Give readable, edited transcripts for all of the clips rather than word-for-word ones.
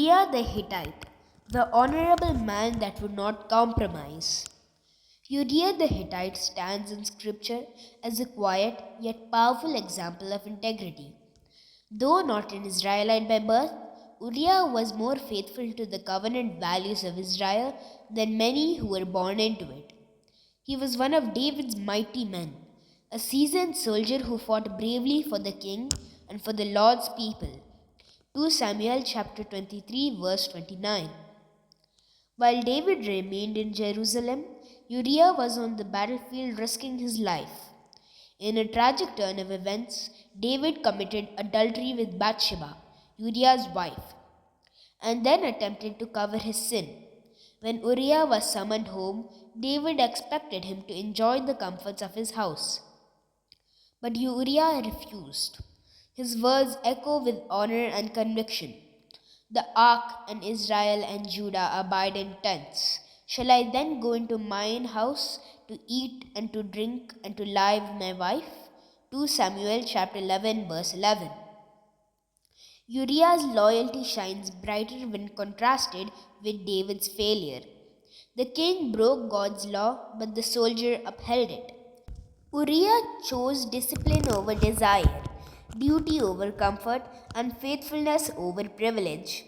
Uriah the Hittite, the honorable man that would not compromise. Uriah the Hittite stands in scripture as a quiet yet powerful example of integrity. Though not an Israelite by birth, Uriah was more faithful to the covenant values of Israel than many who were born into it. He was one of David's mighty men, a seasoned soldier who fought bravely for the king and for the Lord's people. 2 Samuel chapter 23 verse 29. While David remained in Jerusalem, Uriah was on the battlefield risking his life. In a tragic turn of events, David committed adultery with Bathsheba, Uriah's wife, and then attempted to cover his sin. When Uriah was summoned home, David expected him to enjoy the comforts of his house. But Uriah refused. His words echo with honor and conviction. The ark and Israel and Judah abide in tents. Shall I then go into mine house to eat and to drink and to lie with my wife? 2 Samuel chapter 11 verse 11. Uriah's loyalty shines brighter when contrasted with David's failure. The king broke God's law, but the soldier upheld it. Uriah chose discipline over desire, duty over comfort, and faithfulness over privilege.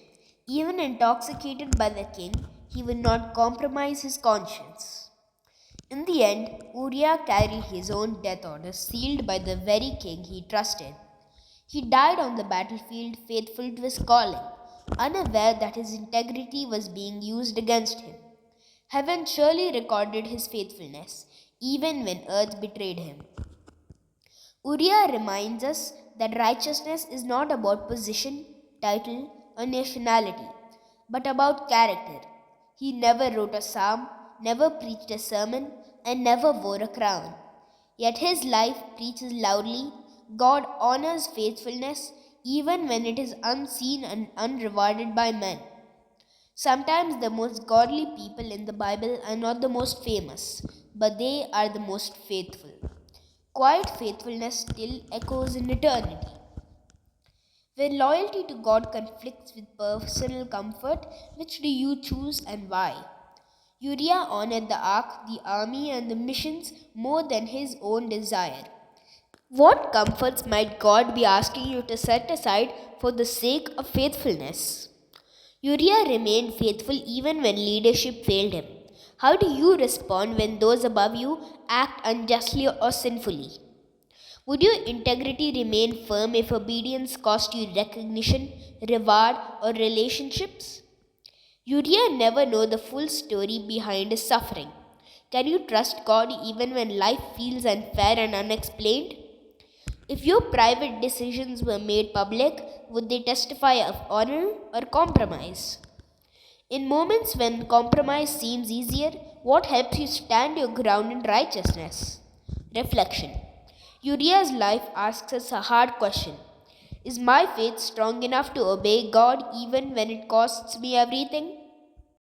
Even intoxicated by the king, he would not compromise his conscience. In the end, Uriah carried his own death order sealed by the very king he trusted. He died on the battlefield faithful to his calling, unaware that his integrity was being used against him. Heaven surely recorded his faithfulness, even when earth betrayed him. Uriah reminds us that righteousness is not about position, title, or nationality, but about character. He never wrote a psalm, never preached a sermon, and never wore a crown. Yet his life preaches loudly. God honors faithfulness even when it is unseen and unrewarded by men. Sometimes the most godly people in the Bible are not the most famous, but they are the most faithful. Quiet faithfulness still echoes in eternity. When loyalty to God conflicts with personal comfort, which do you choose and why? Uriah honored the ark, the army, and the missions more than his own desire. What comforts might God be asking you to set aside for the sake of faithfulness? Uriah remained faithful even when leadership failed him. How do you respond when those above you act unjustly or sinfully? Would your integrity remain firm if obedience cost you recognition, reward, or relationships? Uriah never knew the full story behind his suffering. Can you trust God even when life feels unfair and unexplained? If your private decisions were made public, would they testify of honor or compromise? In moments when compromise seems easier, what helps you stand your ground in righteousness? Reflection. Uriah's life asks us a hard question. Is my faith strong enough to obey God even when it costs me everything?